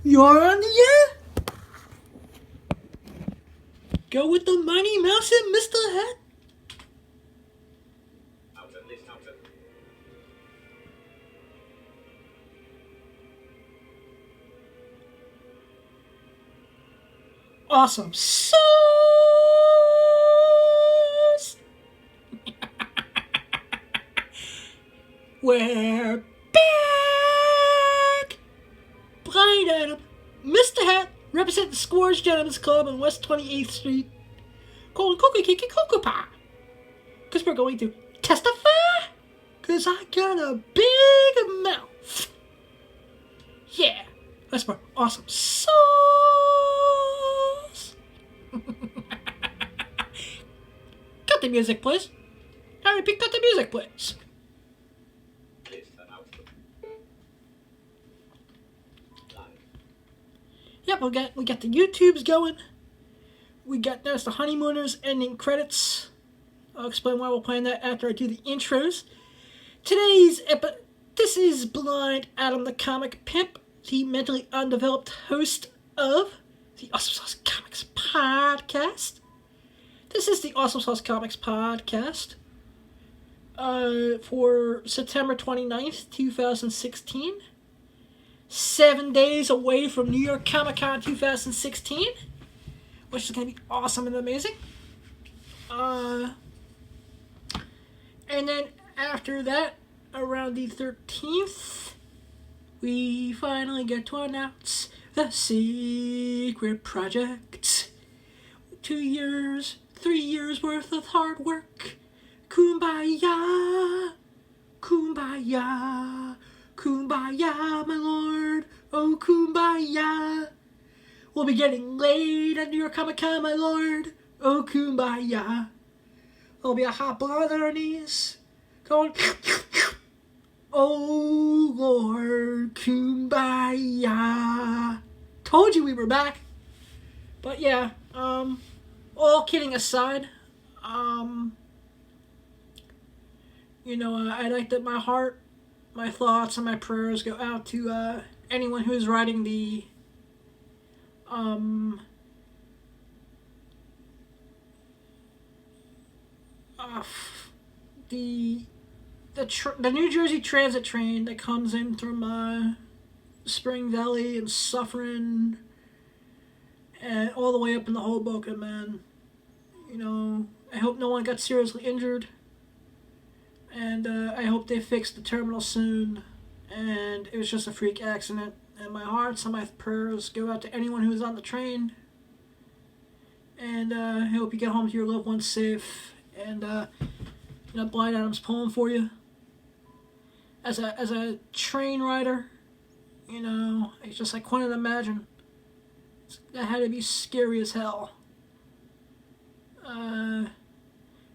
You're on the air? Go with the Mighty Mouse and Mr. Hat. Awesome sauce! We're back! Blind Adam, Mr. Hat, represent the Scores Gentlemen's Club on West 28th Street. Calling Cookie Kiki Cocoa Pie. Because we're going to testify. Because I got a big mouth. Yeah, that's my awesome sauce. Cut the music, please. I repeat, cut the music, please. Yep, we got the YouTubes going. There's the Honeymooners ending credits. I'll explain why we're playing that after I do the intros. This is Blind Adam the Comic Pimp, the mentally undeveloped host of the Awesome Sauce Comics Podcast. This is the Awesome Sauce Comics Podcast for September 29th, 2016. 7 days away from New York Comic Con 2016, which is going to be awesome and amazing. And then after that, around the 13th, we finally get to announce the secret project. 2 years, 3 years worth of hard work. Kumbaya, kumbaya, kumbaya, my lord. Oh, kumbaya. We'll be getting laid at New York Comic Con, my lord. Oh, kumbaya. There'll be a hot blood on our knees. Going, oh, Lord, kumbaya. Told you we were back. But yeah, all kidding aside, I'd like that my heart, my thoughts, and my prayers go out to anyone who is riding the the New Jersey Transit train that comes in from Spring Valley and Suffering and all the way up in the Hoboken, man. I hope no one got seriously injured, and I hope they fix the terminal soon, and it was just a freak accident, and my hearts and my prayers go out to anyone who was on the train, and I hope you get home to your loved ones safe, and Blind Adam's poem for you. As a train rider, it's just I couldn't imagine. That had to be scary as hell.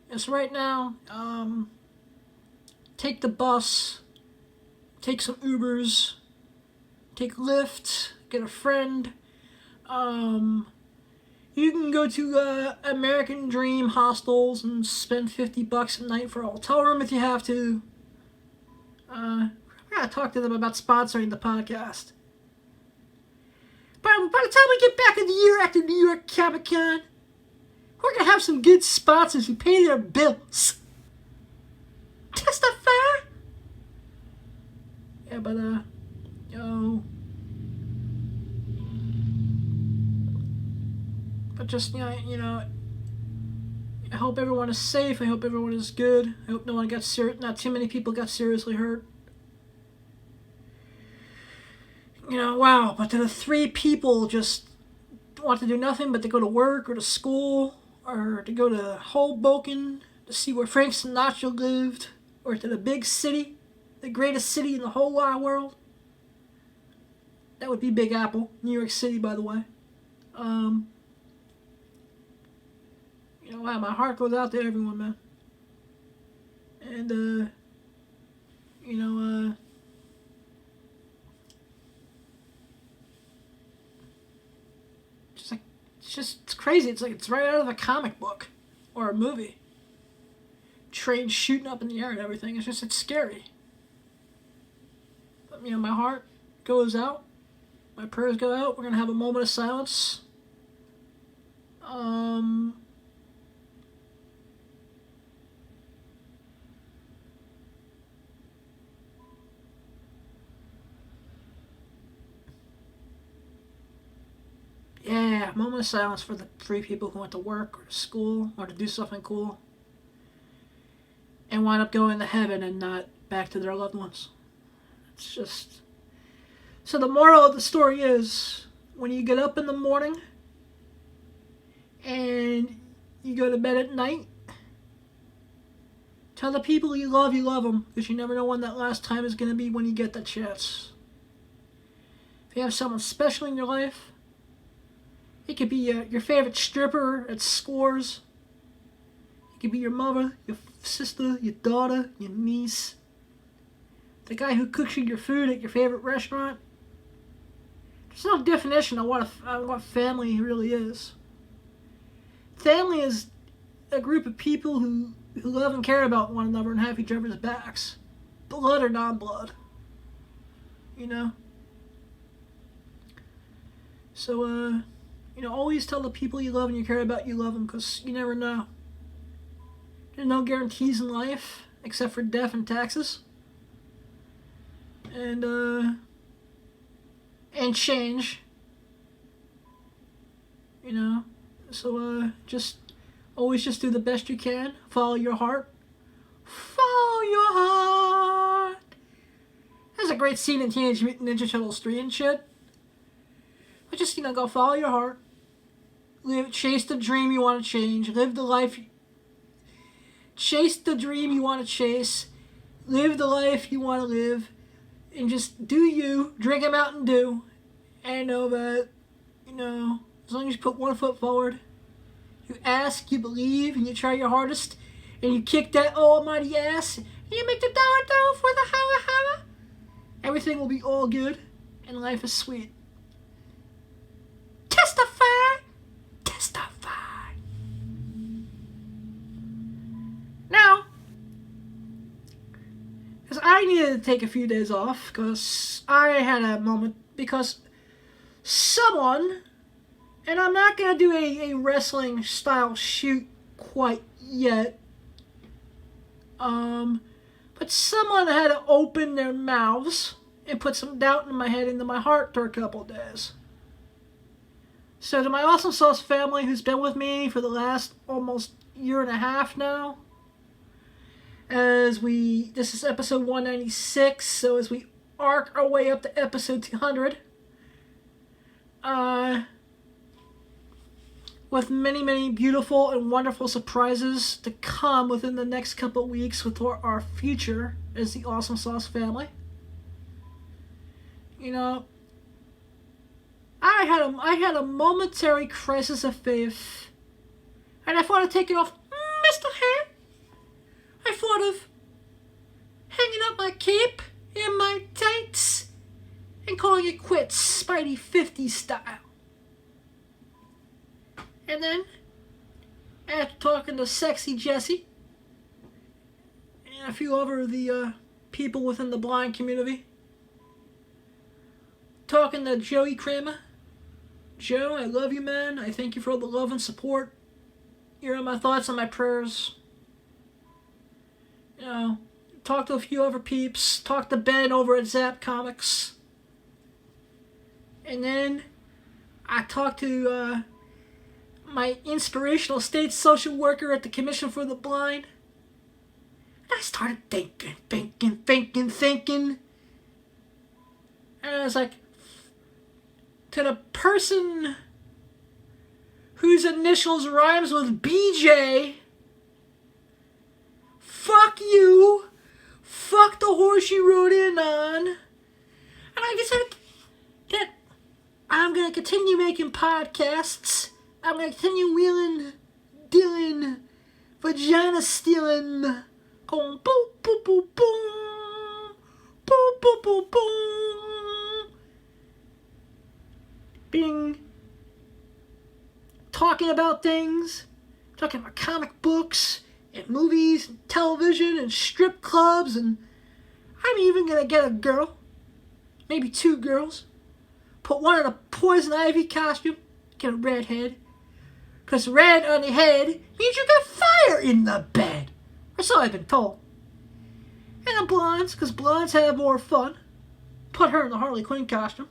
And so right now, take the bus, take some Ubers, take Lyft, get a friend. You can go to American Dream hostels and spend $50 a night for a hotel room if you have to. I gotta talk to them about sponsoring the podcast. But by the time we get back in the year after New York Comic Con, we're gonna have some good sponsors who pay their bills. Testify. Yeah, but but just I hope everyone is safe. I hope everyone is good. I hope not too many people got seriously hurt. Wow. But the 3 people just want to do nothing but to go to work or to school or to go to Hoboken to see where Frank Sinatra lived, or to the big city, the greatest city in the whole wide world. That would be Big Apple, New York City, by the way. Wow, my heart goes out to everyone, man. And, it's crazy. It's like it's right out of a comic book or a movie. Trains shooting up in the air and everything. It's scary. But, my heart goes out My prayers go out. We're going to have a moment of silence. Yeah, moment of silence for the 3 people who went to work or to school or to do something cool and wind up going to heaven and not back to their loved ones. It's just... So the moral of the story is, when you get up in the morning and you go to bed at night, tell the people you love them, because you never know when that last time is going to be when you get that chance. If you have someone special in your life, it could be your favorite stripper at Scores. It could be your mother, your sister, your daughter, your niece. The guy who cooks you your food at your favorite restaurant. There's no definition of what family really is. Family is a group of people who love and care about one another and have each other's backs. Blood or non-blood. You know? So, always tell the people you love and you care about you love them, because you never know. There's no guarantees in life, except for death and taxes. And change. So, always just do the best you can. Follow your heart. Follow your heart. There's a great scene in Teenage Mutant Ninja Turtles 3 and shit. But just, go follow your heart. Chase the dream you want to change. Live the life. Chase the dream you want to chase. Live the life you want to live. And just do you. Drink a Mountain Dew. And know that, as long as you put one foot forward, you ask, you believe, and you try your hardest, and you kick that almighty ass, and you make the dollar dough for the holla holla, everything will be all good, and life is sweet. Testify! Testify! Now, because I needed to take a few days off, because I had a moment, because someone, and I'm not going to do a wrestling style shoot quite yet, but someone had to open their mouths and put some doubt in my head, into my heart for a couple of days. So to my Awesome Sauce family, who's been with me for the last almost year and a half now, this is episode 196, so as we arc our way up to episode 200, with many, many beautiful and wonderful surprises to come within the next couple of weeks with our future as the Awesome Sauce family. I had a momentary crisis of faith, and I thought of taking off Mr. Hat. I thought of hanging up my cape and my tights and calling it quits, Spidey 50 style. And then, after talking to Sexy Jessie and a few other the people within the blind community, talking to Joey Kramer, Joe, I love you, man. I thank you for all the love and support. You're in my thoughts and my prayers. Talked to a few other peeps. Talked to Ben over at Zap Comics. And then I talked to my inspirational state social worker at the Commission for the Blind. And I started thinking. And I was like, to the person whose initials rhymes with BJ, fuck you. Fuck the horse you rode in on. And I decided that I'm going to continue making podcasts. I'm going to continue wheeling, dealing, vagina stealing, going boom, boom, boom, boom, boom, boom, boom, boom, talking about things, talking about comic books, and movies, and television, and strip clubs, and I'm even going to get a girl, maybe 2 girls, put one in a poison ivy costume, get a red head. Because red on the head means you got fire in the bed. Or so I've been told. And the blondes, because blondes have more fun. Put her in the Harley Quinn costume.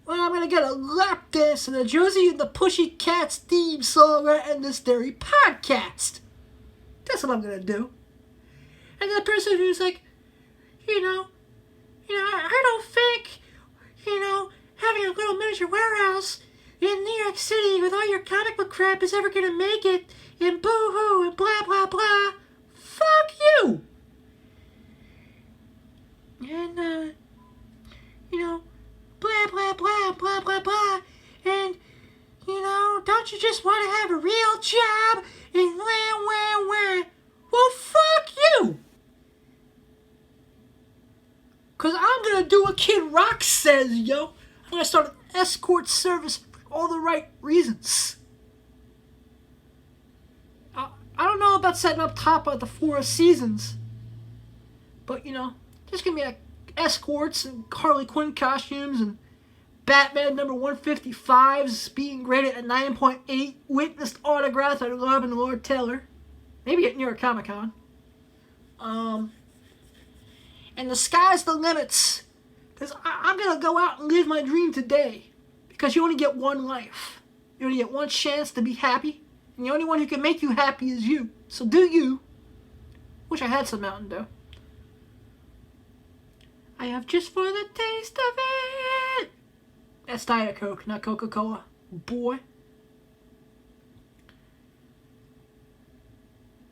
Well, I'm going to get a lap dance and a Josie and the Pussycats theme song right in this very podcast. That's what I'm going to do. And the person who's like, I don't think, having a little miniature warehouse in New York City with all your comic book crap is ever going to make it, and boo-hoo, and blah, blah, blah. Fuck you! And, blah, blah, blah, blah, blah, blah. And, don't you just want to have a real job? And wah. Well, fuck you! Because I'm going to do what Kid Rock says, yo. I'm going to start an escort service for all the right reasons. I don't know about setting up top of the Four Seasons. But, just give me escorts and Harley Quinn costumes and Batman number 155s being graded at 9.8, witnessed autographed by Love and Lord Taylor. Maybe at New York Comic Con. And the sky's the limits. Because I'm going to go out and live my dream today. Because you only get one life. You only get one chance to be happy. And the only one who can make you happy is you. So do you. Wish I had some Mountain Dew. I have just for the taste of it. That's Diet Coke, not Coca-Cola. Boy.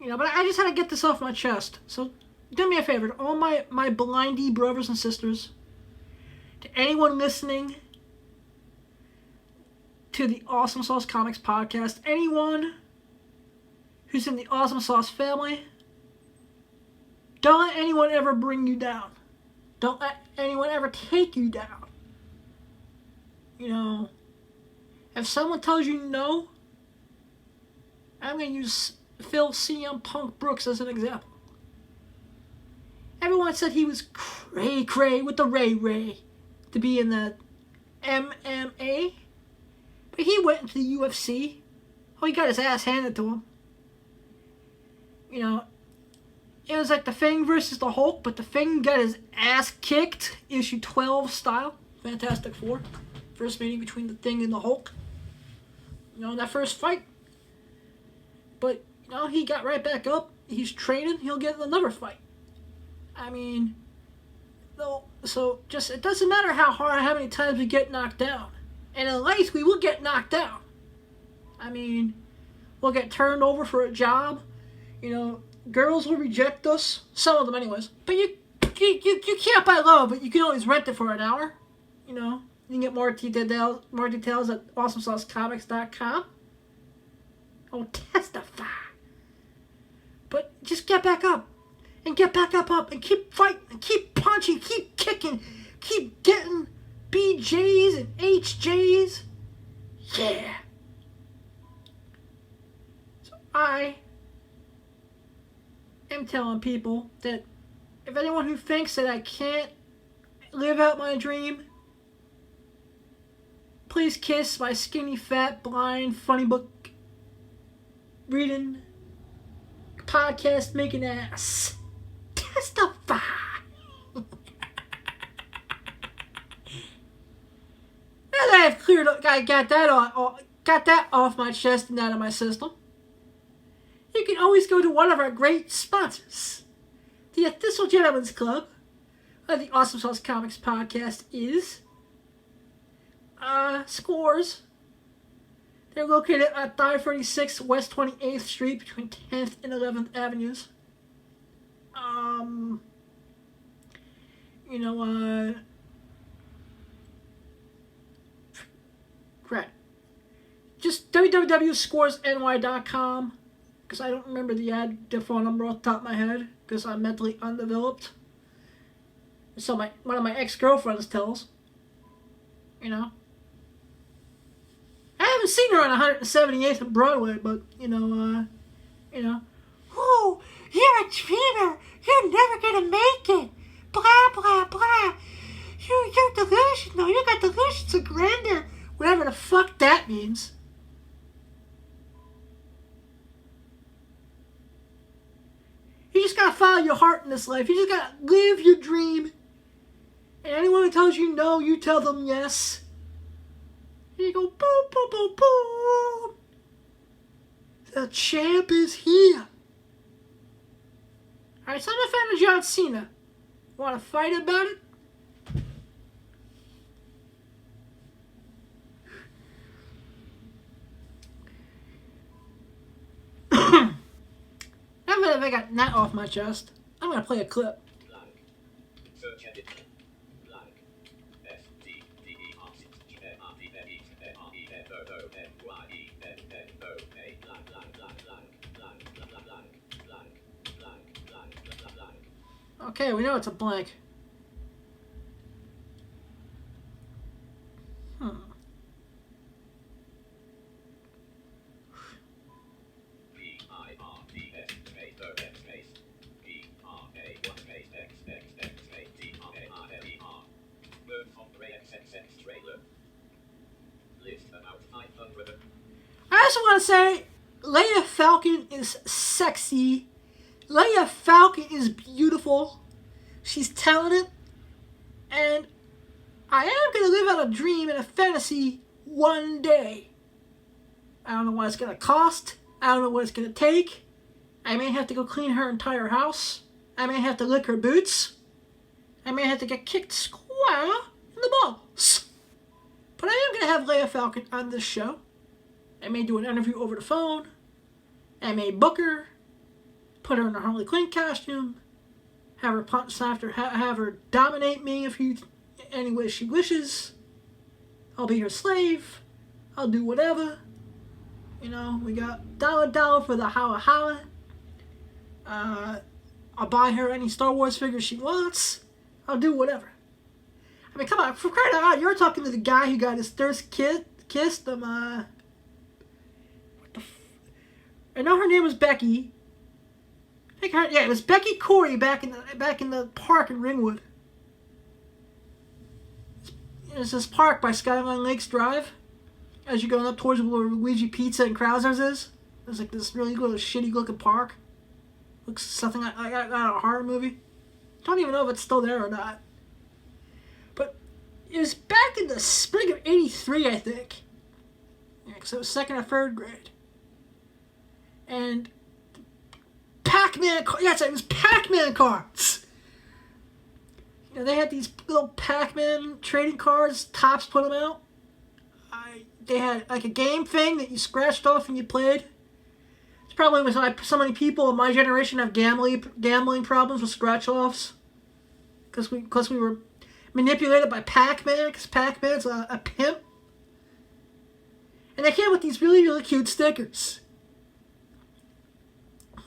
But I just had to get this off my chest. So do me a favor, to all my blindy brothers and sisters, to anyone listening to the Awesome Sauce Comics podcast, anyone who's in the Awesome Sauce family, don't let anyone ever bring you down. Don't let anyone ever take you down. If someone tells you no, I'm going to use Phil CM Punk Brooks as an example. Everyone said he was cray with the Ray to be in the MMA. But he went into the UFC. Oh, he got his ass handed to him. It was like the Thing versus the Hulk, but the Thing got his ass kicked, issue 12 style. Fantastic Four. First meeting between the Thing and the Hulk. In that first fight. But, he got right back up. He's training. He'll get another fight. So just, it doesn't matter how many times we get knocked down. And in life, we will get knocked down. We'll get turned over for a job. Girls will reject us. Some of them anyways. But you can't buy love, but you can always rent it for an hour. You can get more details at awesomesaucecomics.com. Oh, testify. But just get back up. And get back up and keep fighting and keep punching, keep kicking, keep getting BJs and HJs. Yeah. So I am telling people that if anyone who thinks that I can't live out my dream, please kiss my skinny, fat, blind, funny book reading, podcast making ass. Testify. Now that I've cleared up, I got that off my chest and out of my system, you can always go to one of our great sponsors. The Official Gentlemen's Club of the Awesome Sauce Comics podcast is Scores. They're located at 536 West 28th Street between 10th and 11th Avenues. Crap. Just www.scoresny.com, because I don't remember the phone number off the top of my head, because I'm mentally undeveloped. So one of my ex-girlfriends tells. I haven't seen her on 178th and Broadway, but, oh, you're a dreamer. You're never gonna make it. Blah, blah, blah. You're delicious. No, you got delicious and grandeur. Whatever the fuck that means. You just gotta follow your heart in this life. You just gotta live your dream. And anyone who tells you no, you tell them yes. And you go boom, boom, boom, boom. The champ is here. Alright, so I'm a fan of John Cena. Want to fight about it? Now that I got that off my chest, I'm gonna play a clip. Okay, we know it's a blank. I also want to say, Leya Falcon is sexy. Leya Falcon is beautiful. She's talented. And I am going to live out a dream and a fantasy one day. I don't know what it's going to cost. I don't know what it's going to take. I may have to go clean her entire house. I may have to lick her boots. I may have to get kicked square in the balls. But I am going to have Leya Falcon on this show. I may do an interview over the phone. I may book her. Put her in a Harley Quinn costume. Have her punch after, have her dominate me any way she wishes. I'll be her slave. I'll do whatever. You know, we got dollar for the holla holla. I'll buy her any Star Wars figure she wants. I'll do whatever. I mean, come on, for crying out loud, you're talking to the guy who got his first kissed. I know her name was Becky. It was Becky Corey back in the park in Ringwood. It's this park by Skyline Lakes Drive. As you're going up towards where Luigi Pizza and Krauser's is, there's like this really little shitty looking park. Looks something like a horror movie. Don't even know if it's still there or not. But it was back in the spring of '83, I think. Yeah, because it was second or third grade. And Pacman, it was Pacman cards. You know, they had these little Pacman trading cards. Topps put them out. They had like a game thing that you scratched off and you played. It's probably was like so many people in my generation have gambling problems with scratch offs. Because we were manipulated by Pac-Man, because Pac-Man's a pimp. And they came with these really, really cute stickers.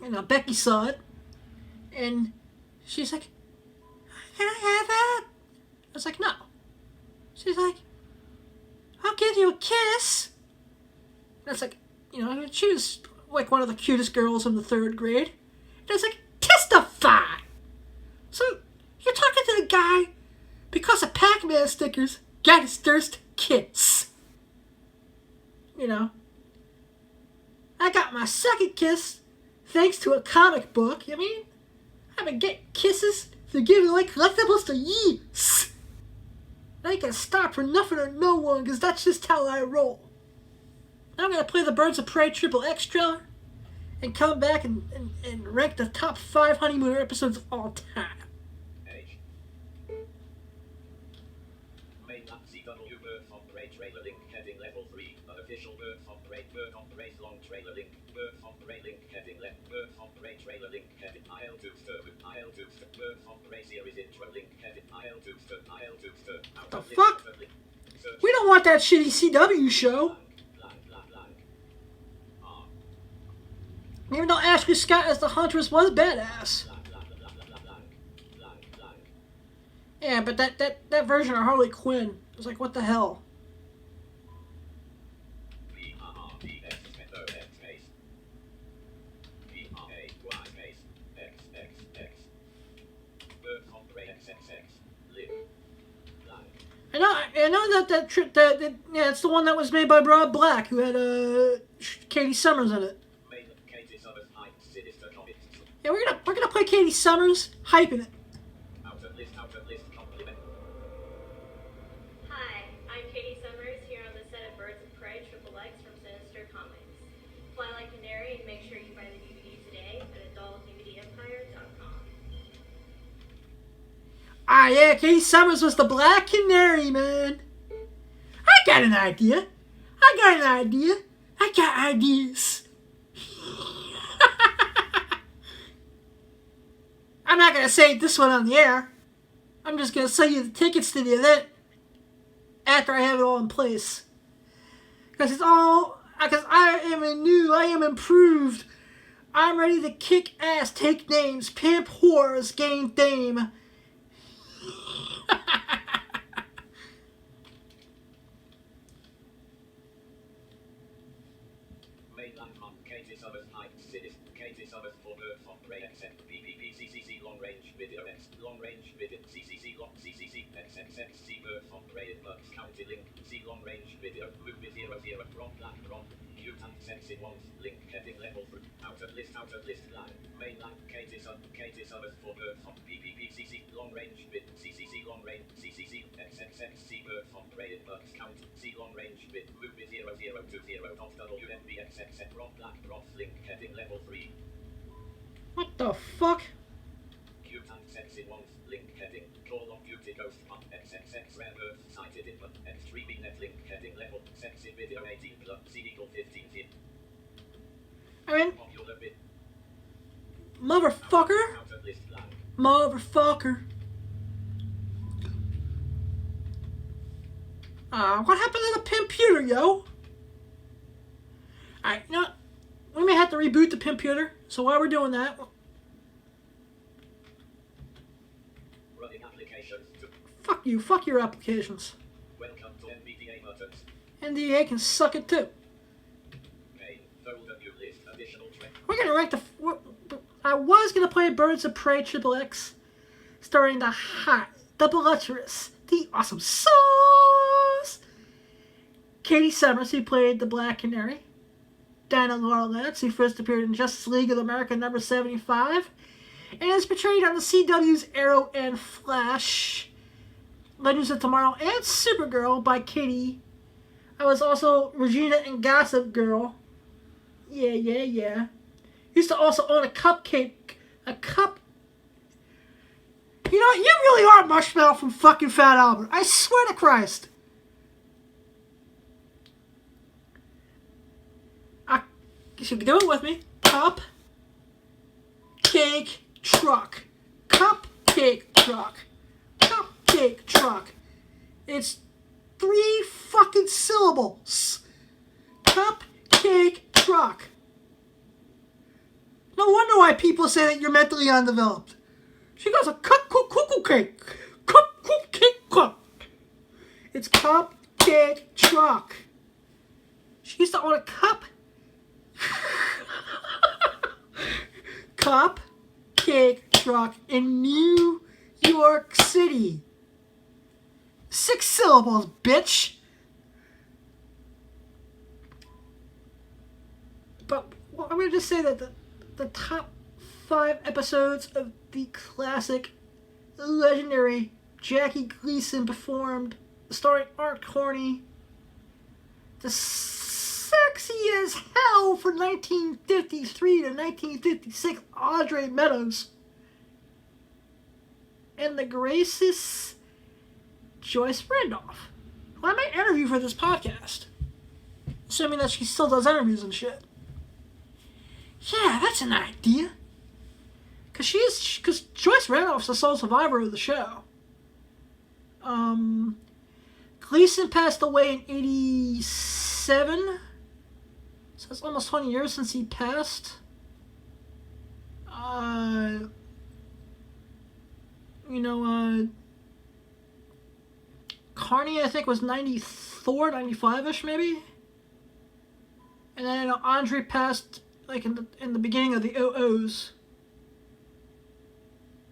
You know, Becky saw it, and she's like, "Can I have that?" I was like, "No." She's like, "I'll give you a kiss." And it's like, you know, she was like one of the cutest girls in the third grade. And it's like, testify! So, you're talking to the guy because of Pac-Man stickers got his first kiss. You know, I got my second kiss thanks to a comic book. I mean, I've been getting kisses for giving away collectibles for years. I ain't gonna stop for nothing or no one, because that's just how I roll. I'm gonna play the Birds of Prey Triple X trailer and come back and rank the top 5 Honeymooner episodes of all time. Main CW Bird of Prey trailer link heading level 3. Unofficial Bird of Prey long trailer link. Bird of Prey link heading left. Bird of Prey trailer link heading IL2 Bird of Prey series intro link heading IL2 What the fuck? We don't want that shitty CW show. Even though Ashley Scott as the Huntress was badass. Yeah, but that version of Harley Quinn was like, what the hell? I know yeah, it's the one that was made by Rob Black, who had Katie Summers in it. Katie Summers hype sinister comics. Yeah, we're gonna play Katie Summers hyping it. Out of list compliment. Hi, I'm Katie Summers here on the set of Birds of Prey XXX from Sinister Comics. Fly like canary and make sure you buy the DVD today at adultdvdempire.com. Ah, yeah, Katie Summers was the Black Canary, man. I got an idea. I got ideas. I'm not going to say this one on the air. I'm just going to sell you the tickets to the event after I have it all in place. Because I am improved. I'm ready to kick ass, take names, pimp whores, gain fame. Mainland Mom, Katie Summers hype sinister. Katie Summers for Birds of Prey except PPP long range video X long range video CCC long CCC XXXC Birds of Prey in Bucks County link C long range video movie 00 from black from cute and sexy ones link heading level 3 out of list line mainland Katie Summers for Birds of PPP long range vid CCC long range CCC XXXC Birds of Prey in Bucks County C long range vid movie 0020 of WNBXXX from black from link heading level 3. What the fuck? Cute and sexy ones, link heading, Call of Duty Ghost Hunt, XXX rare birds cited in X3B net link heading level, sexy video 18 plus, C equal 15 feet. I mean, Popular bit. motherfucker. Out of list line. Motherfucker. What happened to the computer, yo? Alright, you know what? We may have to reboot the computer. So while we're doing that, Running applications to fuck your applications. welcome to NVDA buttons. NDA can suck it too. Main, folder new list, additional track. We're gonna rank I was gonna play Birds of Prey XXX, starring the hot, the voluptuous, the awesome sauce, Katie Summers, who played the Black Canary, Dinah Laura Lance, who first appeared in Justice League of America number 75, and is portrayed on the CW's Arrow and Flash, Legends of Tomorrow, and Supergirl by Katie. I was also Regina in Gossip Girl. Yeah. Used to also own a cup. You know what? You really are Marshmallow from fucking Fat Albert. I swear to Christ. You should do it with me. Cup, cake, truck. Cup, cake, truck. Cup, cake, truck. It's 3 fucking syllables. Cup, cake, truck. No wonder why people say that you're mentally undeveloped. She goes a cuckoo cake. Cuckoo cake, cup. It's cup, cake, truck. She used to own a cup. Cup, cake, truck in New York City. 6 syllables, bitch. But well, I'm going to just say that the top 5 episodes of the classic, legendary Jackie Gleason performed, starring Art Corney, the sexy as hell for 1953 to 1956 Audrey Meadows, and the gracious Joyce Randolph, who I might interview for this podcast, assuming that she still does interviews and shit. Yeah, that's an idea. Because Joyce Randolph's the sole survivor of the show. Gleason passed away in 1987. So it's almost 20 years since he passed. Carney, I think, was 94, 95-ish, maybe. And then Andre passed, like, in the beginning of the OOs.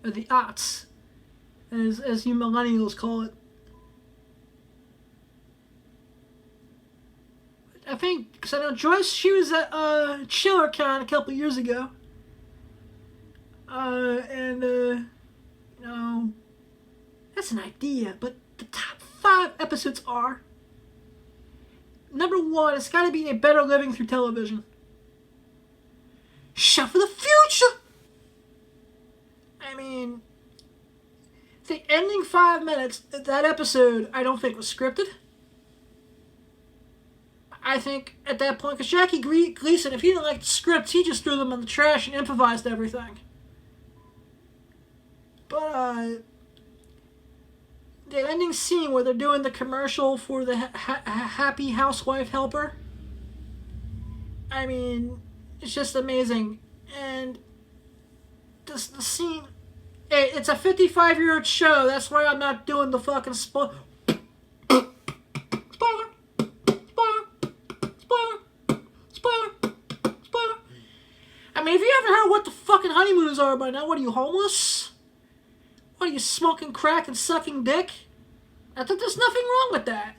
Or the aughts, as you millennials call it. I think, because I know Joyce, she was at ChillerCon a couple years ago. That's an idea, but the top 5 episodes are: number 1, it's got to be A Better Living Through Television. Shot for the Future! I mean, the ending 5 minutes, that episode, I don't think was scripted. I think at that point, because Jackie Gleason, if he didn't like the scripts, he just threw them in the trash and improvised everything. But, the ending scene where they're doing the commercial for the Happy Housewife Helper, I mean, it's just amazing. And the scene, it's a 55-year-old show, that's why I'm not doing the fucking spoiler. I mean, if you haven't heard what the fucking honeymooners are by now, what are you, homeless? What are you, smoking crack and sucking dick? I think there's nothing wrong with that.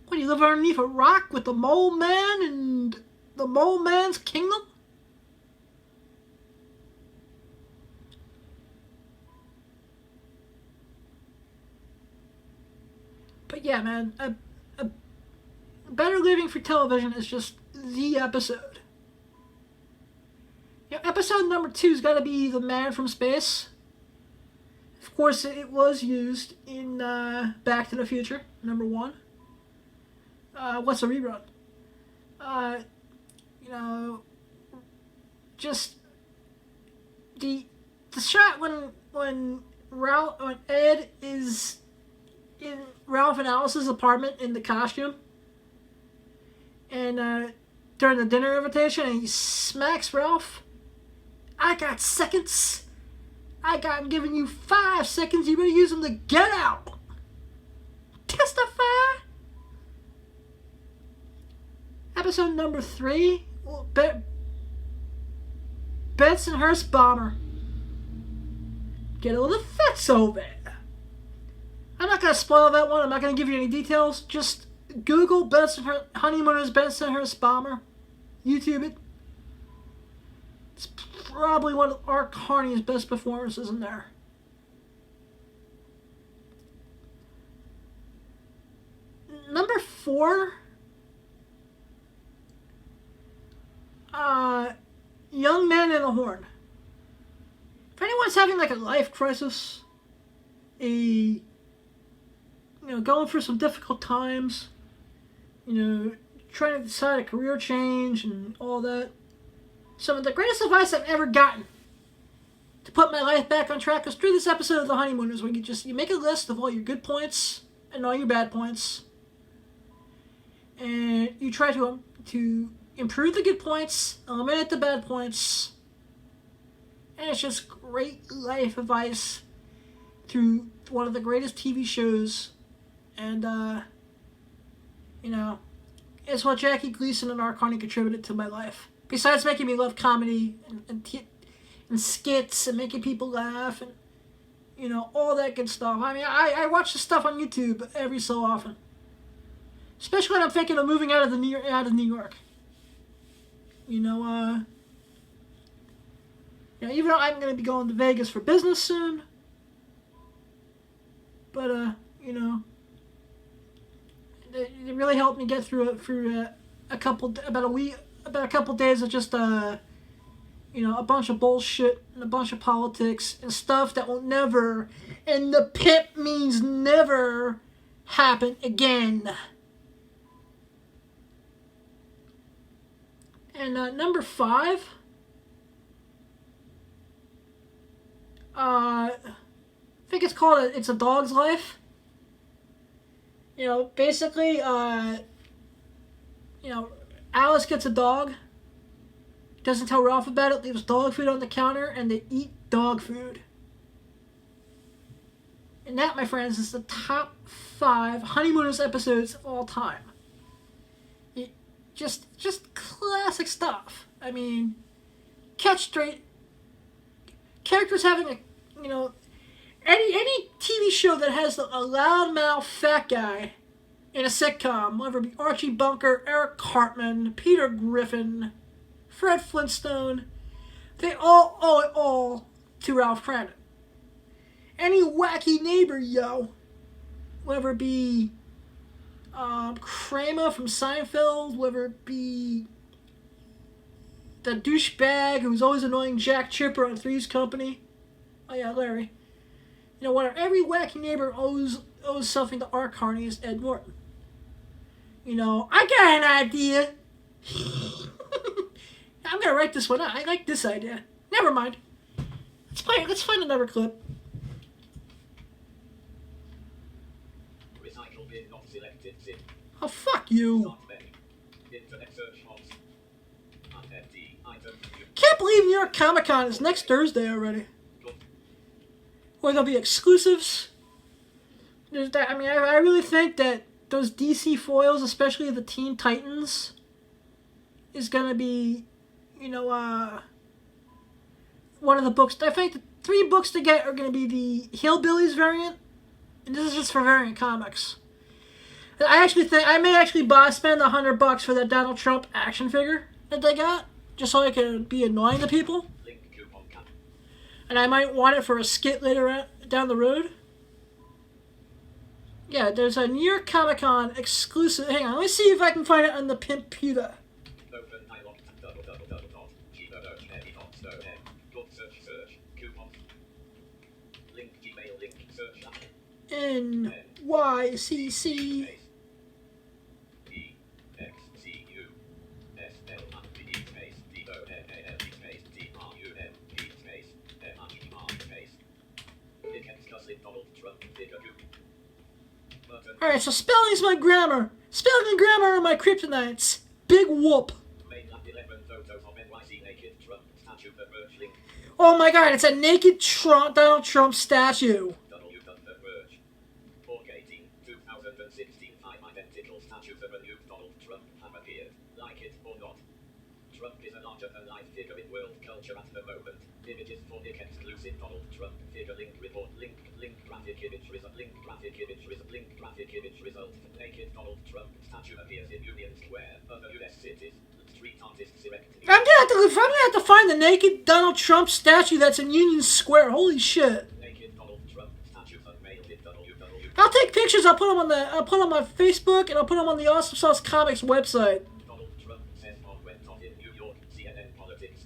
What, do you live underneath a rock with the mole man and the mole man's kingdom? But yeah, man, a Better Living for Television is just the episode. You know, episode number 2's got to be The Man from Space. Of course, it was used in Back to the Future, number 1. What's a rerun? Just the shot when Ed is in Ralph and Alice's apartment in the costume, and during the dinner invitation, and he smacks Ralph. I got seconds. I'm giving you 5 seconds. You better use them to get out. Testify. Episode number 3, Bensonhurst Bomber. Get a little fatso there. I'm not going to spoil that one. I'm not going to give you any details. Just Google Honeymooners Bensonhurst Bomber. YouTube it. It's probably one of Art Carney's best performances in there. Number 4, Young Man in a Horn. If anyone's having like a life crisis, going through some difficult times, trying to decide a career change and all that, some of the greatest advice I've ever gotten to put my life back on track was through this episode of The Honeymooners, where you make a list of all your good points and all your bad points, and you try to improve the good points, eliminate the bad points, and it's just great life advice through one of the greatest TV shows, and it's what Jackie Gleason and Art Carney contributed to my life. Besides making me love comedy and skits and making people laugh and all that good stuff. I mean, I watch the stuff on YouTube every so often, especially when I'm thinking of moving out of New York. Even though I'm going to be going to Vegas for business soon, but it really helped me get through a couple days of just a bunch of bullshit and a bunch of politics and stuff that will never, and the pimp means never, happen again. And number 5, I think it's called It's a Dog's Life. Basically, Alice gets a dog, doesn't tell Ralph about it, leaves dog food on the counter, and they eat dog food. And that, my friends, is the top 5 Honeymooners episodes of all time. Just classic stuff. I mean, catch straight. Characters having any TV show that has a loudmouth fat guy in a sitcom, whether it be Archie Bunker, Eric Cartman, Peter Griffin, Fred Flintstone, they all owe it all to Ralph Cramden. Any wacky neighbor, yo, whether it be Kramer from Seinfeld, whether it be the douchebag who's always annoying Jack Chipper on Three's Company. Oh yeah, Larry. You know, whatever. Every wacky neighbor owes something to our Carney's Ed Norton. You know, I got an idea. I'm gonna write this one out. I like this idea. Never mind. Let's find another clip. Recycle bin not selected. Zip. Oh, fuck you. Not many. Internet search box. Empty item. Can't believe New York Comic Con is next Thursday already. Or there'll be exclusives. There's that. I mean, I really think that those DC foils, especially the Teen Titans, is gonna be, you know, one of the books. I think the 3 books to get are gonna be the Hillbillies variant, and this is just for variant comics. I actually think I may actually spend $100 for that Donald Trump action figure that they got, just so I can be annoying to people. And I might want it for a skit later down the road. Yeah, there's a New York Comic Con exclusive. Hang on, let me see if I can find it on the Pimputa. n.y.c.c. Alright, so spelling's my grammar. Spelling and grammar are my kryptonites. Big whoop. Oh my god, it's a naked Donald Trump statue. Like it or not, Trump is a larger-than-life figure in world culture at the moment. Images for the exclusive Donald Trump figure link report link graphic image result link graphic image result. Naked Donald Trump statue appears in Union Square, other U.S. cities. Street artists erecting. I'm gonna have to find the naked Donald Trump statue that's in Union Square. Holy shit! Naked Donald Trump statue unveiled in www. I'll take pictures. I'll put them on my Facebook, and I'll put them on the Awesome Sauce Comics website. Donald Trump says on went on in New York. CNN politics.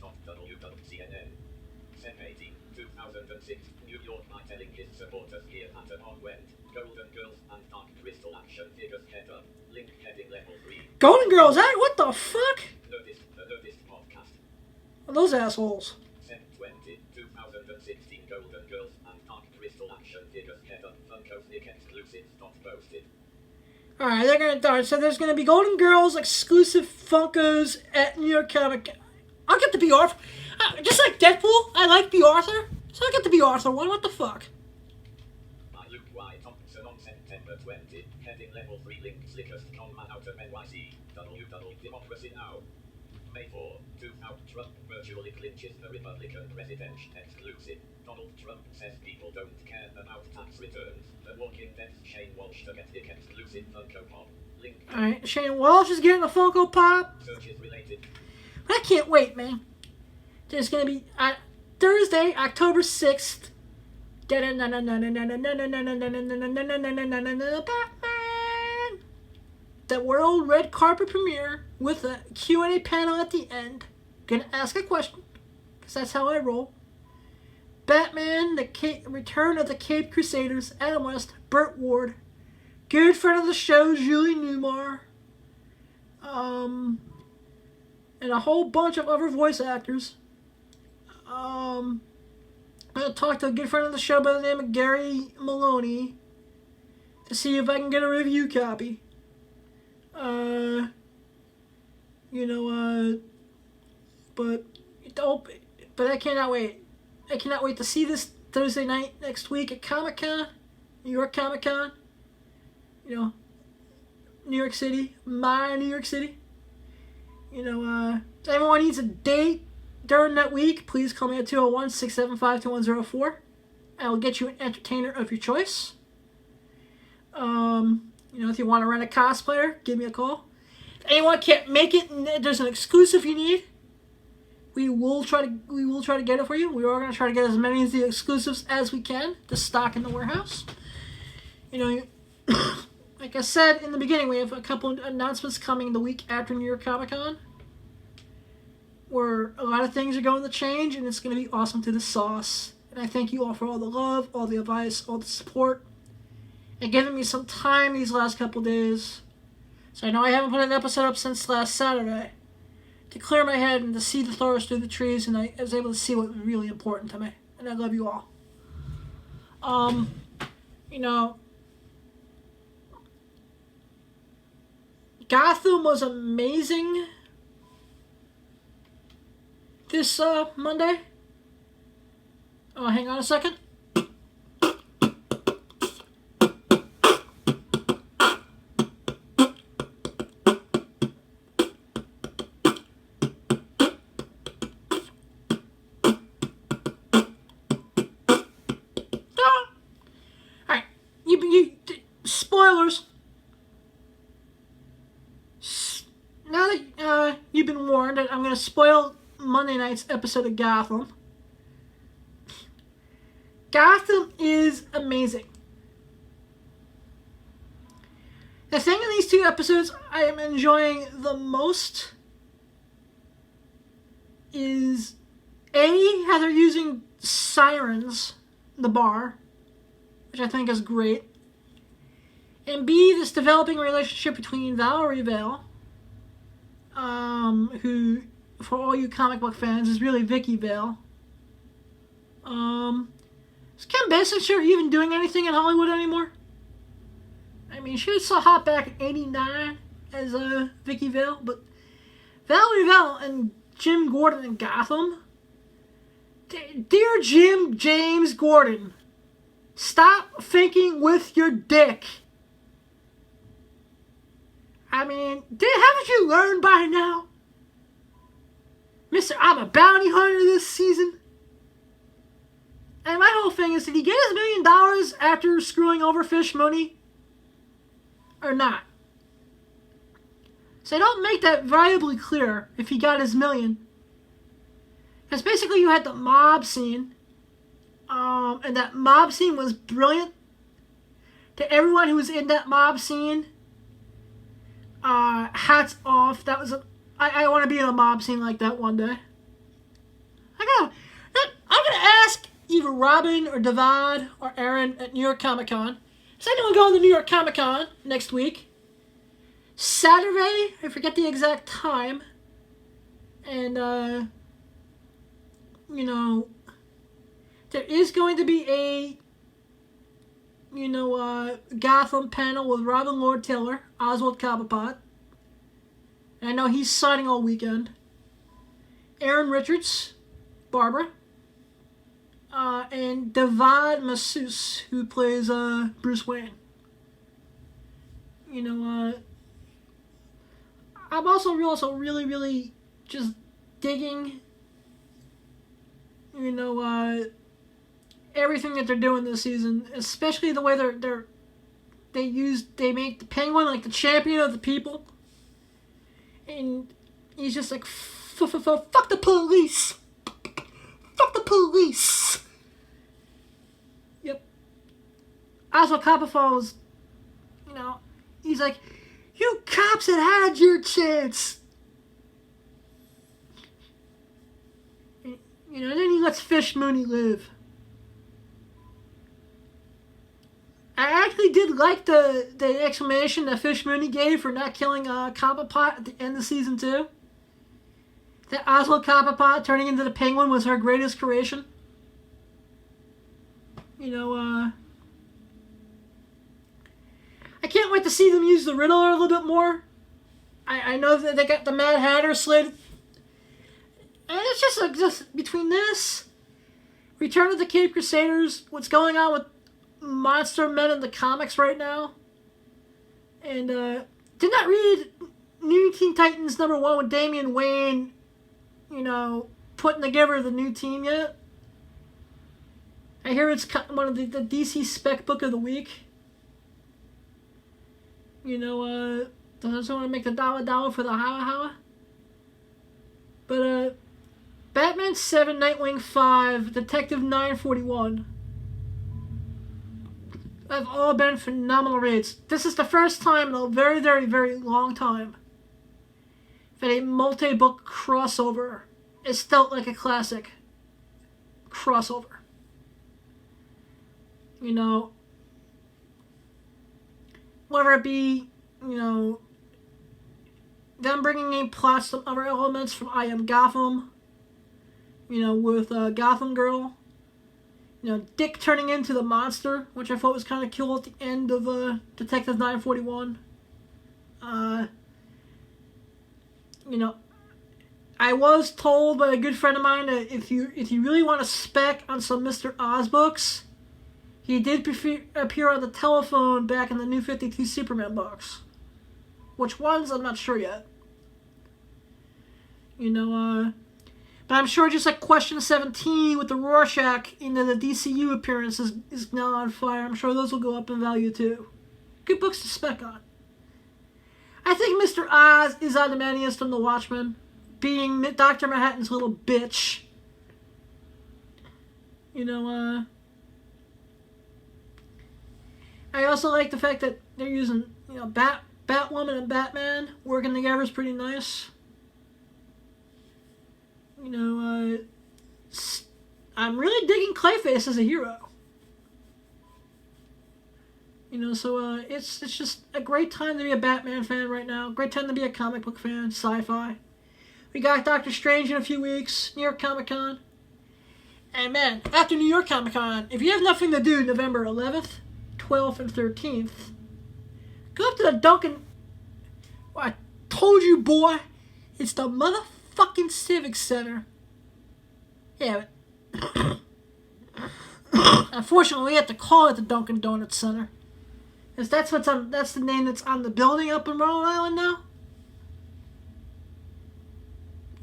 CNN. 2006. New York by telling his supporters here at an on went. Golden Girls and Dark Crystal action figures head up. Link heading level 3. Golden Girls, what the fuck? The Nerdist podcast. Those assholes. 20, 2016 Golden Girls and Dark Crystal action figures head up. Funko Nick exclusives not posted. Alright, they're gonna start. So there's gonna be Golden Girls exclusive Funkos at New York Comic. I'll get to be Arthur. Just like Deadpool, I like be Arthur. So I'll get to be Arthur one. What the fuck? Luke Y. Thompson on September 20. Heading level 3 link slickest con man out of n.y.c.c. Democracy now. May 4. 2000 Trump virtually clinches the Republican presidential exclusive. Donald Trump says people don't care about tax returns. The Walking Dead's Shane Walsh to get the exclusive Funko Pop. Link. Alright, Shane Walsh is getting a Funko Pop. Searches related. I can't wait, man. There's gonna be Thursday, October 6th. Batman! The world red carpet premiere with a Q&A panel at the end. Gonna ask a question, because that's how I roll. Batman, the Return of the Cape Crusaders, Adam West, Burt Ward, good friend of the show, Julie Newmar, and a whole bunch of other voice actors. I'm going to talk to a good friend of the show by the name of Gary Maloney to see if I can get a review copy. But I cannot wait. I cannot wait to see this Thursday night next week at Comic-Con, New York Comic-Con. You know, New York City, my New York City. You know, if anyone needs a date during that week, please call me at 201-675-2104. I will get you an entertainer of your choice. If you want to rent a cosplayer, give me a call. If anyone can't make it and there's an exclusive you need, we will try to get it for you. We are going to try to get as many of the exclusives as we can to stock in the warehouse. Like I said in the beginning, we have a couple of announcements coming the week after New York Comic Con, where a lot of things are going to change, and it's going to be awesome to the sauce. And I thank you all for all the love, all the advice, all the support, and giving me some time these last couple days. So I know I haven't put an episode up since last Saturday, to clear my head and to see the forest through the trees, and I was able to see what was really important to me. And I love you all. Gotham was amazing this Monday. Oh, hang on a second. Alright, spoilers. Now that you've been warned, I'm going to spoil Monday night's episode of Gotham. Gotham is amazing. The thing in these two episodes I am enjoying the most is A, how they're using sirens in the bar, which I think is great, and B, this developing relationship between Valerie Vale, who, for all you comic book fans, is really Vicky Vale. Is Kim Basinger even doing anything in Hollywood anymore? I mean, she was so hot back in '89 as Vicky Vale, but Valerie Vale and Jim Gordon in Gotham. Dear James Gordon, stop thinking with your dick. I mean, haven't you learned by now? Mr. I'm a bounty hunter this season. And my whole thing is, did he get his $1 million after screwing over Fish Money? Or not? So don't make that variably clear if he got his $1 million. Because basically you had the mob scene. And that mob scene was brilliant. To everyone who was in that mob scene, hats off. That was I want to be in a mob scene like that one day. I'm gonna ask either Robin or Devad or Aaron at New York Comic Con. Is anyone going to New York Comic Con next week? Saturday, I forget the exact time. And there is going to be a Gotham panel with Robin Lord Taylor, Oswald Cobblepot. And I know he's signing all weekend. Aaron Richards, Barbara. And Devad Masseuse, who plays Bruce Wayne. I'm also really, really just digging, everything that they're doing this season, especially the way they make the Penguin like the champion of the people, and he's just like fuck the police, fuck the police. Yep. Oswald Cobblepot was, he's like, you cops had your chance. And then he lets Fish Mooney live. I actually did like the explanation that Fish Mooney gave for not killing Cobblepot at the end of season 2. That Oswald Cobblepot turning into the Penguin was her greatest creation. I can't wait to see them use the Riddler a little bit more. I know that they got the Mad Hatter slated. And it's just between this, Return of the Cape Crusaders, what's going on with Monster Men in the comics right now, and did not read New Teen Titans #1 with Damian Wayne, putting together the new team yet. I hear it's one of the DC spec book of the week. You know, doesn't want to make the dollar for the howa. But, Batman 7, Nightwing 5, Detective 941 have all been phenomenal reads. This is the first time in a very, very, very long time that a multi-book crossover is felt like a classic crossover. You know, whether it be, you know, them bringing in plots, some other elements from I Am Gotham, you know, with Gotham Girl, you know, Dick turning into the monster, which I thought was kind of cool at the end of Detective 941. You know, I was told by a good friend of mine that if you really want to spec on some Mr. Oz books, he did appear on the telephone back in the New 52 Superman books. Which ones, I'm not sure yet. You know, but I'm sure just like Question 17 with the Rorschach into the DCU appearance is now on fire. I'm sure those will go up in value too. Good books to spec on. I think Mr. Oz is Ozymandias from The Watchmen, being Dr. Manhattan's little bitch. You know, I also like the fact that they're using, you know, Batwoman and Batman working together is pretty nice. You know, I'm really digging Clayface as a hero. You know, so it's just a great time to be a Batman fan right now. Great time to be a comic book fan, sci-fi. We got Doctor Strange in a few weeks, New York Comic Con. And man, after New York Comic Con, if you have nothing to do November 11th, 12th, and 13th, go up to the Dunkin'. Well, I told you, boy, it's the motherfucking Civic Center. Yeah, but unfortunately, we have to call it the Dunkin' Donuts Center. Because that's the name that's on the building up in Rhode Island now.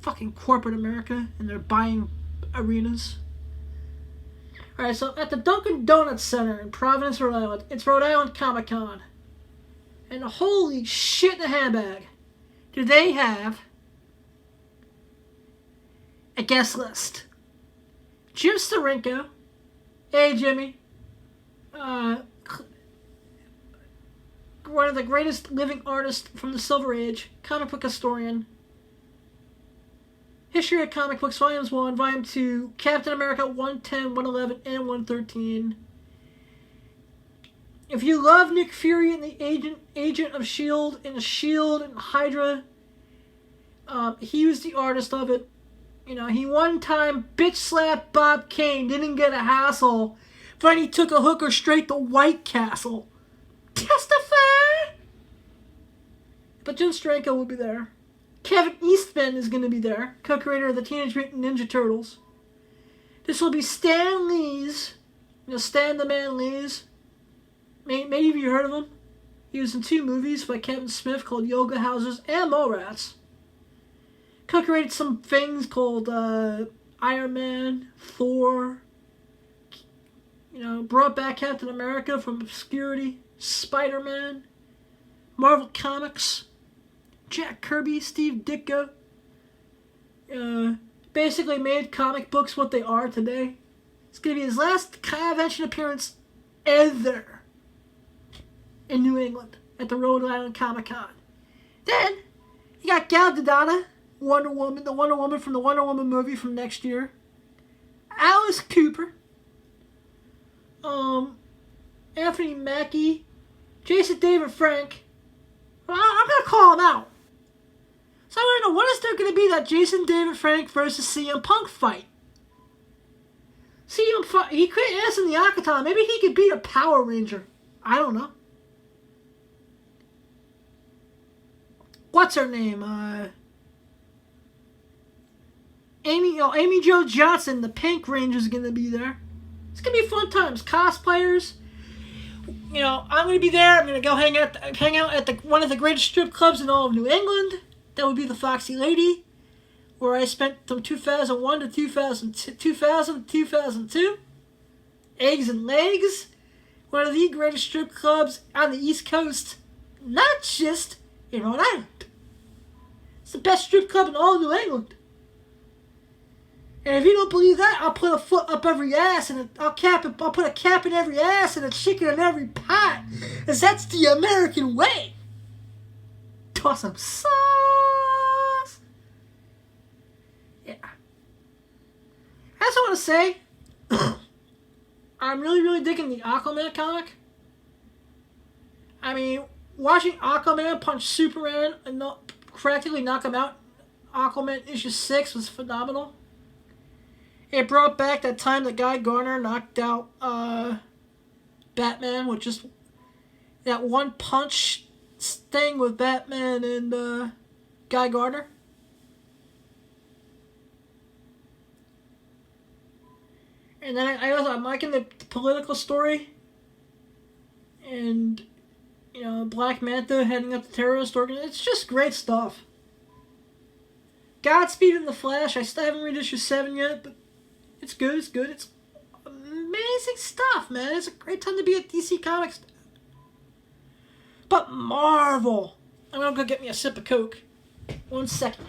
Fucking corporate America, and they're buying arenas. Alright, so at the Dunkin' Donuts Center in Providence, Rhode Island, it's Rhode Island Comic Con. And holy shit in a handbag, do they have a guest list. Jim Steranko, hey Jimmy, one of the greatest living artists from the Silver Age, comic book historian, History of Comic Books, Volumes 1, Volume 2, Captain America 110, 111, and 113. If you love Nick Fury and the Agent of S.H.I.E.L.D. and S.H.I.E.L.D. and Hydra, he was the artist of it. You know, he one time bitch slapped Bob Kane, didn't get a hassle, then he took a hooker straight to White Castle. Testify! But Jim Steranko will be there. Kevin Eastman is going to be there, co-creator of the Teenage Mutant Ninja Turtles. This will be Stan Lee's, you know, Stan the Man Lee's. Maybe you heard of him. He was in 2 movies by Kevin Smith called Yoga Houses and Mallrats. Co-created some things called Iron Man, Thor. You know, brought back Captain America from obscurity. Spider-Man. Marvel Comics. Jack Kirby, Steve Ditko. Basically made comic books what they are today. It's going to be his last convention appearance ever in New England at the Rhode Island Comic Con. Then, you got Gal Gadot, Wonder Woman, the Wonder Woman from the Wonder Woman movie from next year. Alice Cooper. Anthony Mackie. Jason David Frank. Well, I'm going to call him out. So I want to know, what is there going to be that Jason David Frank versus CM Punk fight? CM Punk, he quit ass in the Akaton. Maybe he could beat a Power Ranger. I don't know. What's her name? Amy Jo Johnson, the Pink Ranger, is going to be there. It's going to be fun times. Cosplayers. You know, I'm going to be there. I'm going to go hang out at one of the greatest strip clubs in all of New England. That would be the Foxy Lady, where I spent from 2001 to 2002. Eggs and Legs, one of the greatest strip clubs on the East Coast, not just in Rhode Island. It's the best strip club in all New England. And if you don't believe that, I'll put a foot up every ass, and I'll put a cap in every ass and a chicken in every pot, because that's the American way. Toss some sauce. Yeah. I also want to say, I'm really digging the Aquaman comic. I mean, watching Aquaman punch Superman and practically knock him out, Aquaman issue 6 was phenomenal. It brought back that time that Guy Gardner knocked out Batman with just that one punch thing with Batman and Guy Gardner. And then I'm liking the political story. And, you know, Black Manta heading up the terrorist organization. It's just great stuff. Godspeed in the Flash. I still haven't read issue 7 yet, but it's good. It's good. It's amazing stuff, man. It's a great time to be at DC Comics. But Marvel. I'm going to go get me a sip of Coke. 1 second.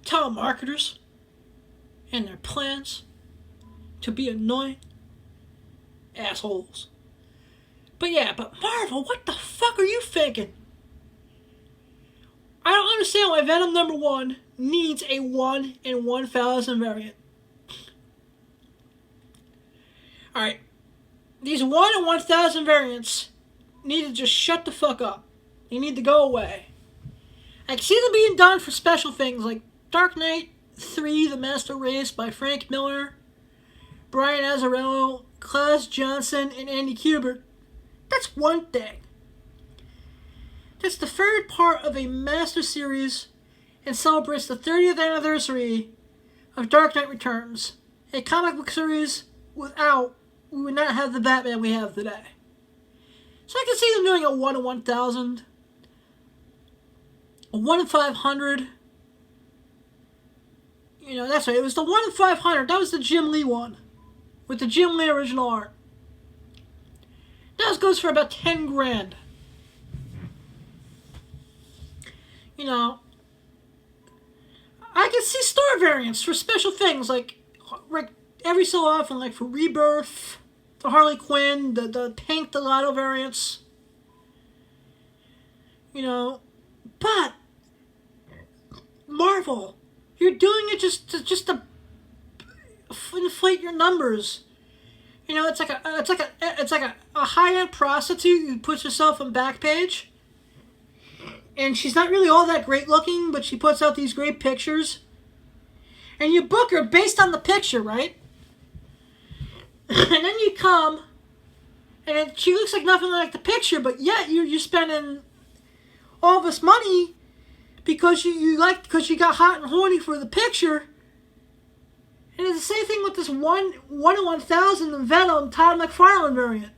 Telemarketers and their plans to be annoying assholes. But Marvel, what the fuck are you thinking? I don't understand why Venom #1 needs a 1 in 1,000 variant. Alright, these 1 in 1,000 variants need to just shut the fuck up. They need to go away. I can see them being done for special things like Dark Knight 3, The Master Race by Frank Miller, Brian Azzarello, Klaus Johnson, and Andy Kubert. That's one thing. That's the third part of a master series and celebrates the 30th anniversary of Dark Knight Returns, a comic book series we would not have the Batman we have today. So I can see them doing a 1 in 1,000, a 1 in 500. You know, that's right. It was the 1 in 500. That was the Jim Lee one. With the Jim Lee original art. That goes for about 10 grand. You know, I can see store variants for special things like every so often, like for Rebirth, for Harley Quinn, the Pink Delato variants. You know, but Marvel, you're doing it just to inflate your numbers. You know, it's like a high-end prostitute who puts herself on Backpage, and she's not really all that great looking, but she puts out these great pictures, and you book her based on the picture, right? And then you come, and she looks like nothing like the picture, but yet you're spending all this money because you got hot and horny for the picture. And it's the same thing with this 1 in 1,000 Venom Todd McFarlane variant.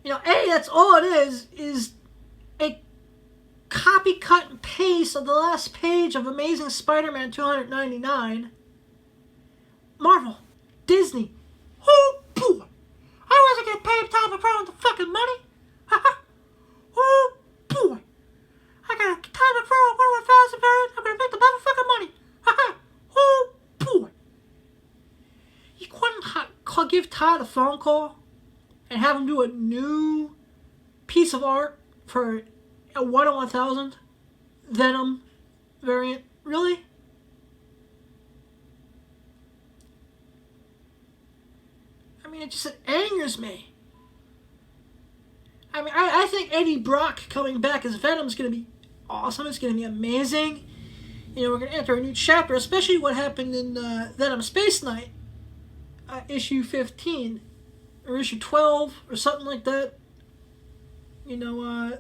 You know, that's all it is a copy, cut, and paste of the last page of Amazing Spider-Man 299. Marvel, Disney, oh boy, I wasn't gonna pay Todd McFarlane the fucking money. Oh boy, I got a Todd McFarlane 1 in 1,000 variant. I'm gonna make the motherfucking money. Oh boy, you couldn't give Todd a phone call and have him do a new piece of art for a 1 in 1,000 Venom variant. Really? I mean, it angers me. I mean, I think Eddie Brock coming back as Venom is going to be awesome. It's going to be amazing. You know, we're going to enter a new chapter, especially what happened in Venom Space Knight, issue 15, or issue 12, or something like that. You know,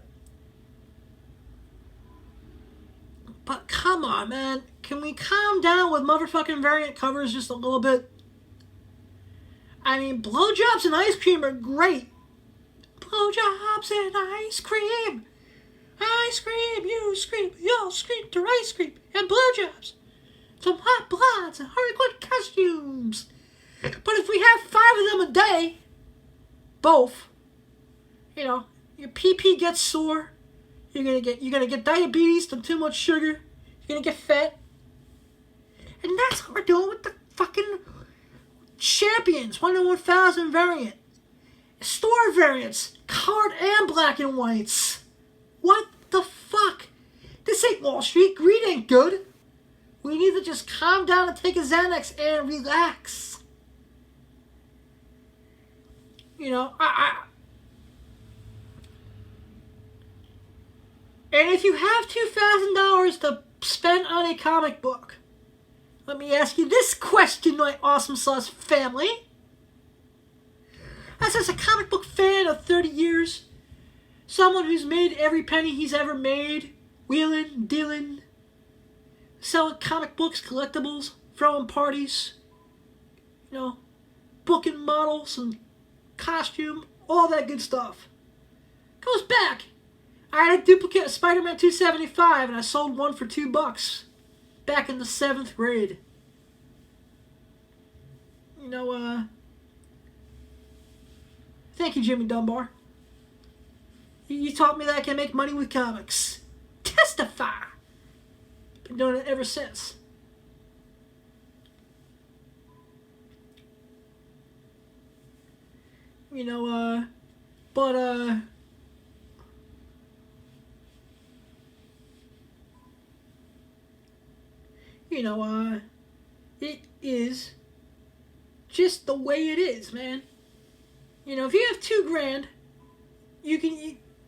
but come on, man. Can we calm down with motherfucking variant covers just a little bit? I mean, blowjobs and ice cream are great. Blowjobs and ice cream. Ice cream, you scream, you'll scream to ice cream and blowjobs. Some hot blondes and Hollywood costumes. But if we have 5 of them a day, both, you know, your PP gets sore. You're gonna get diabetes from too much sugar. You're gonna get fat. And that's what we're doing with the fucking Champions 101,000 variant. Store variants, colored and black and whites. What the fuck? This ain't Wall Street. Greed ain't good. We need to just calm down and take a Xanax and relax. You know, and if you have $2,000 to spend on a comic book, let me ask you this question, my Awesome Sauce family. As a comic book fan of 30 years, someone who's made every penny he's ever made, wheeling, dealing, selling comic books, collectibles, throwing parties, you know, booking models and costume, all that good stuff. Goes back. I had a duplicate of Spider-Man 275 and I sold one for $2 back in the 7th grade. You know, thank you, Jimmy Dunbar. You taught me that I can make money with comics. Testify! Been doing it ever since. You know, you know, it is just the way it is, man. You know, if you have $2,000,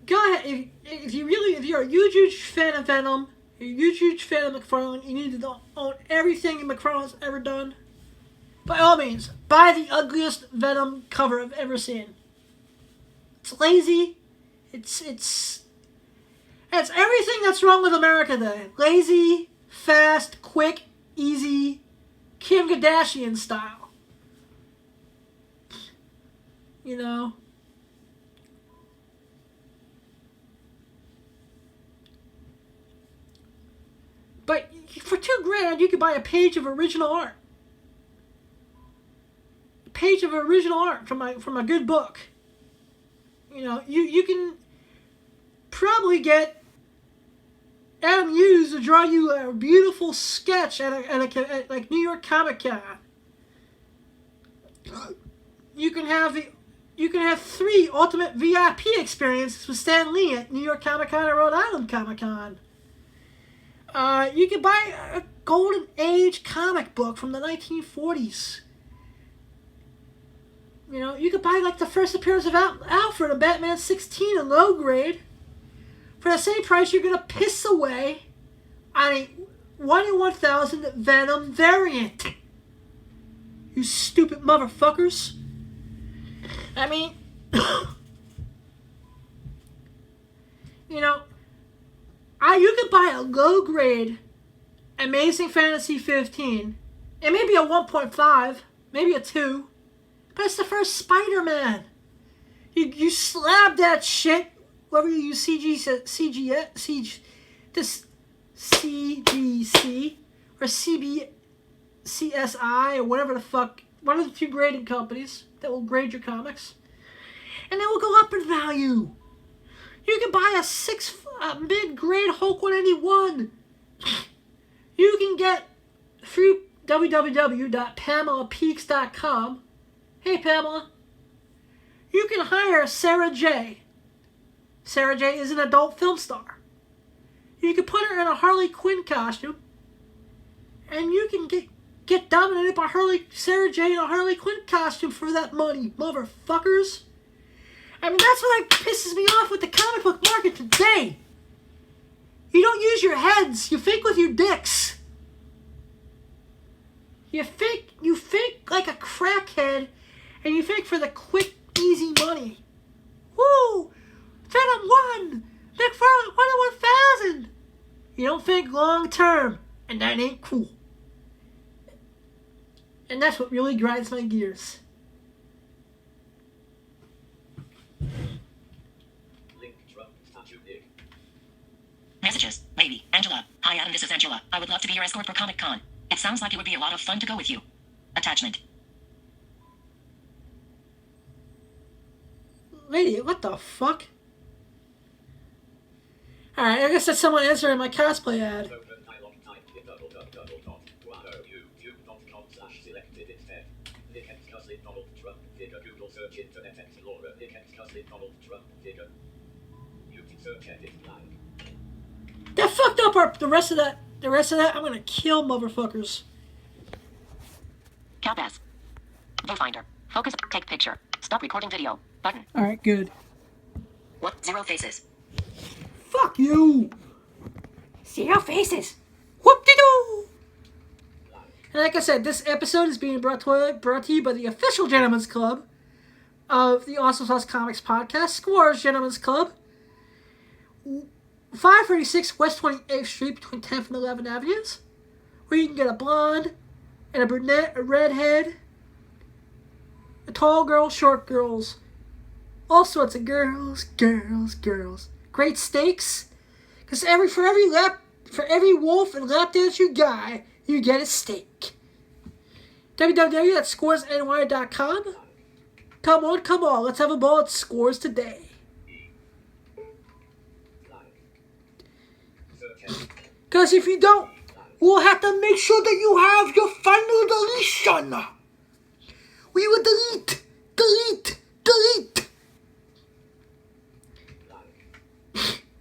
go ahead. If you're a huge fan of Venom, you're a huge fan of McFarlane, you need to own everything McFarlane's ever done. By all means, buy the ugliest Venom cover I've ever seen. It's lazy. It's everything that's wrong with America today. Lazy, fast, quick, easy, Kim Kardashian style. You know. But for $2,000, you could buy a page of original art. A page of original art from a good book. You know, you can probably get Adam Hughes to draw you a beautiful sketch at like New York Comic Con. You can have 3 ultimate VIP experiences with Stan Lee at New York Comic Con and Rhode Island Comic Con. You can buy a Golden Age comic book from the 1940s. You know, you could buy like the first appearance of Alfred in Batman 16 in low grade. For the same price, you're going to piss away on a 1 in 1,000 Venom variant. You stupid motherfuckers. I mean, you know, you could buy a low grade Amazing Fantasy 15. It may be a 1.5, maybe a 2. But it's the first Spider-Man. You slab that shit, whether you use CGC or CSI or whatever the fuck, one of the 2 grading companies that will grade your comics, and it will go up in value. You can buy a mid-grade Hulk 181. You can get through www.PamelaPeaks.com. Hey, Pamela. You can hire Sarah J. Sarah J is an adult film star. You can put her in a Harley Quinn costume, and you can get dominated by Sarah J in a Harley Quinn costume for that money, motherfuckers. I mean, that's what pisses me off with the comic book market today. You don't use your heads. You think with your dicks. You think like a crackhead, and you think for the quick, easy money. Woo! Venom 1! McFarlane 1 in 1,000! You don't think long term, and that ain't cool. And that's what really grinds my gears. Link Trump statue dig. Messages. Lady. Angela. Hi Adam, this is Angela. I would love to be your escort for Comic Con. It sounds like it would be a lot of fun to go with you. Attachment. Lady, what the fuck? Alright, I guess that's someone answering my cosplay ad. Open dialog type in www.youtube.com/selected instead. Nick X cousin Donald Trump figure. Google search Internet Explorer. Nick X cousin Donald Trump figure. You can search edit blank. That fucked up the rest of that. The rest of that, I'm gonna kill motherfuckers. Cap S. Viewfinder. Focus. Take picture. Stop recording video. Button. Alright, good. What? 0 faces. Fuck you! 0 faces! Whoop-de-doo! And like I said, this episode is being brought to you by the official Gentlemen's Club of the Awesome Sauce Comics podcast, Squares Gentlemen's Club, 536 West 28th Street between 10th and 11th Avenues, where you can get a blonde and a brunette, a redhead, a tall girl, short girls, all sorts of girls. Great steaks, because for every wolf and lap dance you got, you get a steak. www.scoresny.com. Come on, let's have a ball at Scores today. Because if you don't, we'll have to make sure that you have your final deletion. We will delete.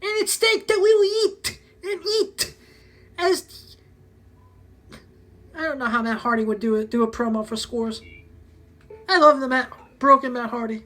And it's steak that we will eat as I don't know how Matt Hardy would do a promo for Scores. I love the broken Matt Hardy.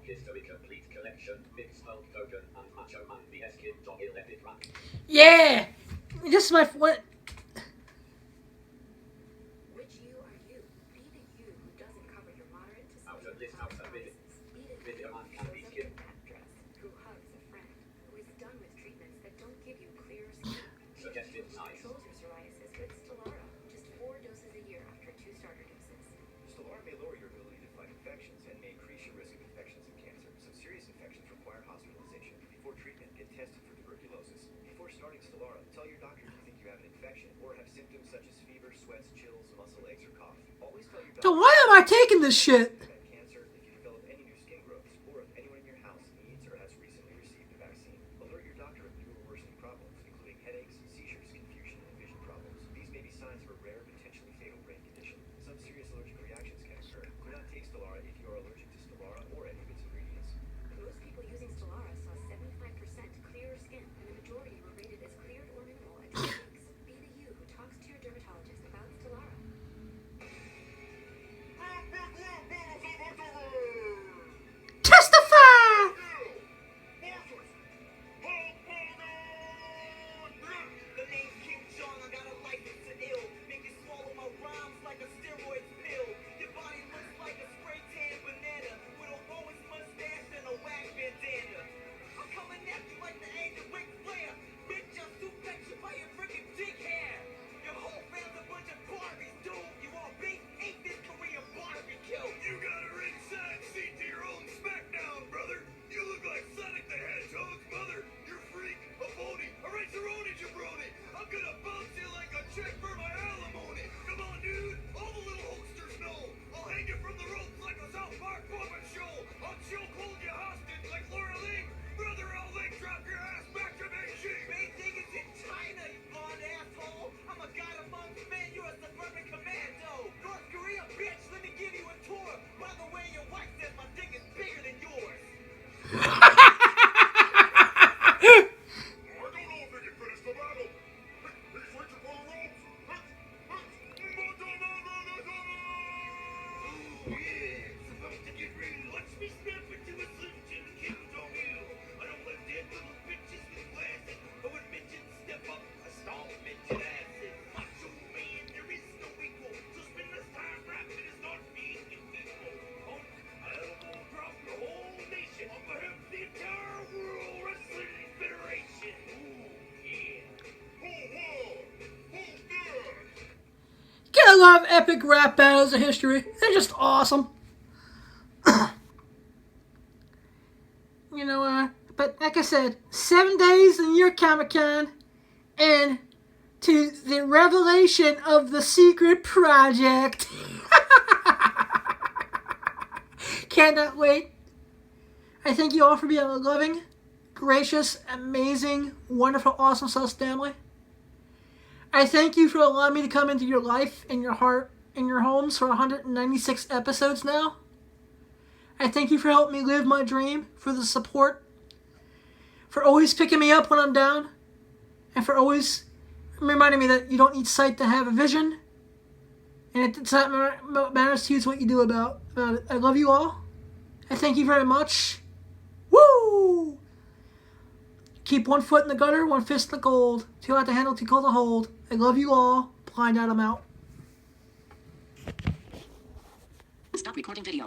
History complete collection, Mix Hulk Hogan and Macho Man vs Kid Dog Epic Rap. Yeah! This is my... What? Which you are you? Be the you who doesn't cover your moderate to Outer list, outer video. Video man can be skipped. Who hugs a friend, who is done with treatments that don't give you clear skin. Suggested size. Controls your psoriasis with Stelara. Just 4 doses a year after 2 starter doses. Stelara may lower your ability to fight infections and may increase your risk of infections and cancer. Some serious infections require hospitalization. Before treatment, get tested for tuberculosis. Before starting Stelara, tell your doctor if you think you have an infection or have symptoms such as fever, sweats, chills, muscle aches, or cough. Always tell your doctor. So why am I taking this shit? If you have cancer, if you develop any new skin growths, or if anyone in your house needs or has recently received a vaccine. Alert your doctor of new or worsening problems, including headaches, seizures, confusion, and vision problems. These may be signs of a rare, potentially fatal brain condition. Some serious allergic reactions can occur. Do not take Stelara if you are allergic to Stelara or any of its ingredients. Most people using Stelara saw 75% clearer skin, and the majority were rated as cleared or minimal at 2 weeks. Be the you who talks to your dermatologist about Stelara. Supposed to get real. Watch me snap into a Slim Jim Kim Jong-il. I don't like dead little bitches with glasses. But when midgets step up, I stomp midget asses. Macho man, there is no equal. So spend less time rapping and start being equal. Punk, I elbow drop the whole nation on behalf of the entire World Wrestling Federation. Ooh, yeah. Gotta love epic rap battles of history. They're just awesome. But like I said, 7 days in your Comic-Con, and to the revelation of the secret project. Cannot wait. I thank you all for being a loving, gracious, amazing, wonderful, awesome sauce family. I thank you for allowing me to come into your life, in your heart, in your homes for 196 episodes now. I thank you for helping me live my dream, for the support, for always picking me up when I'm down, and for always reminding me that you don't need sight to have a vision, and it's not what matters to you, it's what you do about it. I love you all. I thank you very much. Woo! Keep one foot in the gutter, one fist in the gold. Too hot to handle, too cold to hold. I love you all. Blind Adam out. Stop recording video.